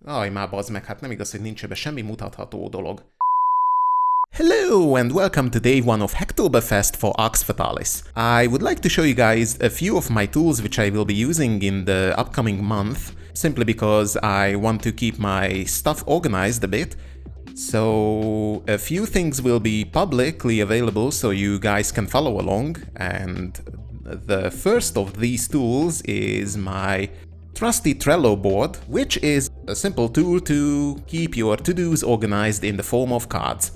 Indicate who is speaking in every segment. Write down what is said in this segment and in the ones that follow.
Speaker 1: Aj, már bazd meg, hát nem igaz, hogy nincs ebbe semmi mutatható dolog. Hello and welcome to day 1 of Hacktoberfest for Arx Fatalis. I would like to show you guys a few of my tools which I will be using in the upcoming month, simply because I want to keep my stuff organized a bit. So a few things will be publicly available so you guys can follow along, and the first of these tools is my trusty Trello Board, which is a simple tool to keep your to-dos organized in the form of cards.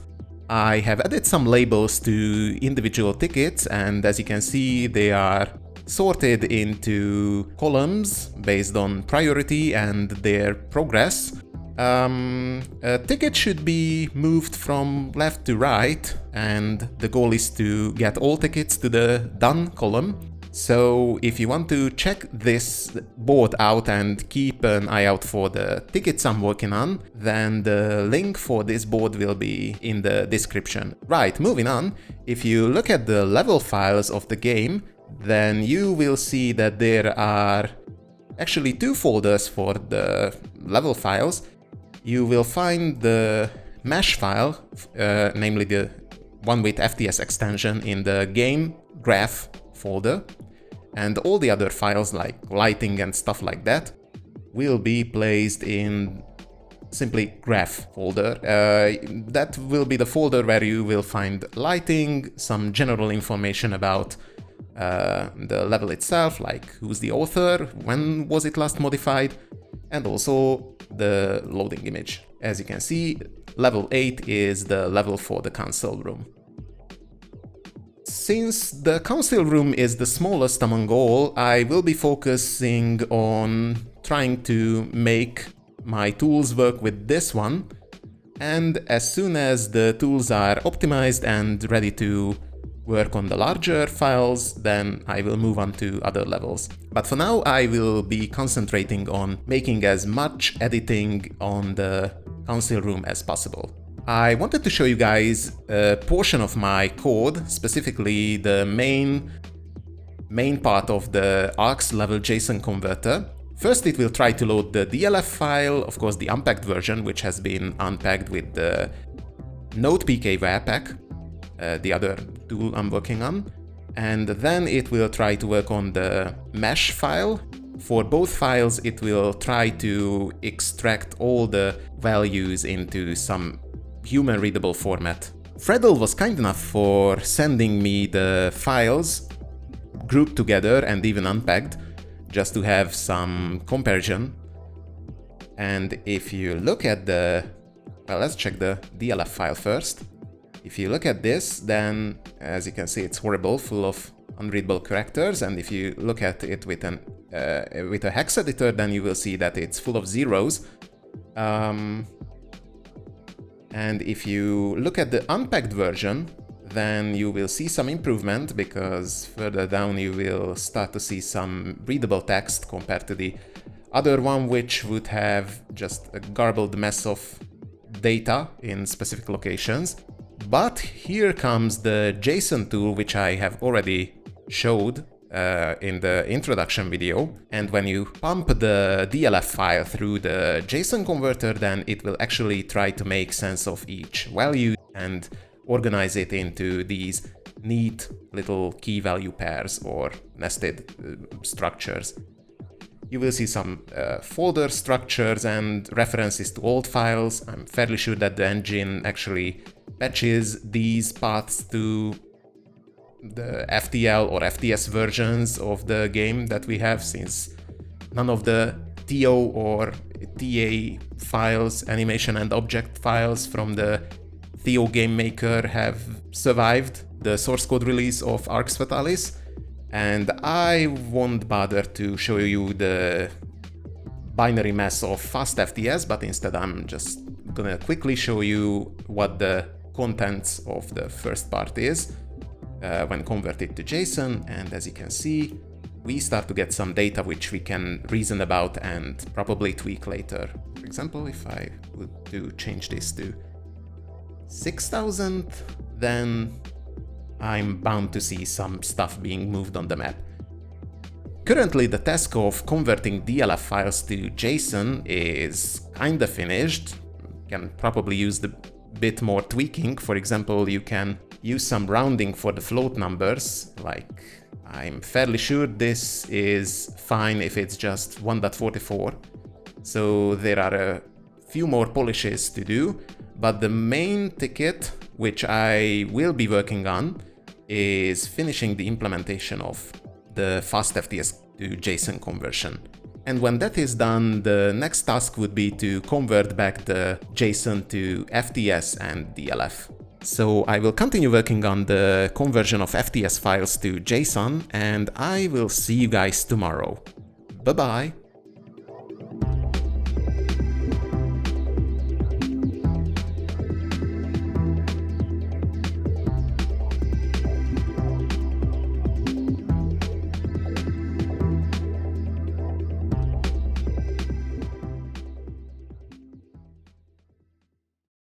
Speaker 1: I have added some labels to individual tickets, and as you can see, they are sorted into columns based on priority and their progress. A ticket should be moved from left to right, and the goal is to get all tickets to the done column. So if you want to check this board out and keep an eye out for the tickets I'm working on, then the link for this board will be in the description. Right, moving on, if you look at the level files of the game, then you will see that there are actually two folders for the level files. You will find the mesh file, namely the one with FTS extension, in the game graph folder, and all the other files like lighting and stuff like that will be placed in simply graph folder. That will be the folder where you will find lighting, some general information about the level itself, like who's the author, when was it last modified, and also the loading image. As you can see, level 8 is the level for the council room. Since the council room is the smallest among all, I will be focusing on trying to make my tools work with this one, and as soon as the tools are optimized and ready to work on the larger files, then I will move on to other levels. But for now, I will be concentrating on making as much editing on the council room as possible. I wanted to show you guys a portion of my code, specifically the main part of the Arx level JSON converter. First, it will try to load the DLF file, of course the unpacked version, which has been unpacked with the NodePK Webpack, the other tool I'm working on. And then it will try to work on the mesh file. For both files, it will try to extract all the values into some human-readable format. fredlllll was kind enough for sending me the files grouped together and even unpacked, just to have some comparison. And if you look at well, let's check the DLF file first. If you look at this, then as you can see, it's horrible, full of unreadable characters. And if you look at it with a hex editor, then you will see that it's full of zeros. And if you look at the unpacked version, then you will see some improvement, because further down you will start to see some readable text compared to the other one, which would have just a garbled mess of data in specific locations. But here comes the JSON tool, which I have already showed in the introduction video. And when you pump the DLF file through the JSON converter, then it will actually try to make sense of each value and organize it into these neat little key value pairs or nested structures. You will see some folder structures and references to old files. I'm fairly sure that the engine actually patches these paths to the FTL or FTS versions of the game that we have, since none of the TO or TA files, animation and object files from the Theo game maker have survived the source code release of Arx Fatalis. And I won't bother to show you the binary mess of fast FTS, but instead I'm just gonna quickly show you what the contents of the first part is when converted to JSON. And as you can see, we start to get some data which we can reason about and probably tweak later. For example, if I would change this to 6000, then I'm bound to see some stuff being moved on the map. Currently, the task of converting DLF files to JSON is kinda finished. You can probably use a bit more tweaking. For example, you can use some rounding for the float numbers. Like, I'm fairly sure this is fine if it's just 1.44. So there are a few more polishes to do, but the main ticket, which I will be working on, is finishing the implementation of the fast FTS to JSON conversion. And when that is done, the next task would be to convert back the JSON to FTS and DLF. So I will continue working on the conversion of FTS files to JSON, and I will see you guys tomorrow. Bye bye!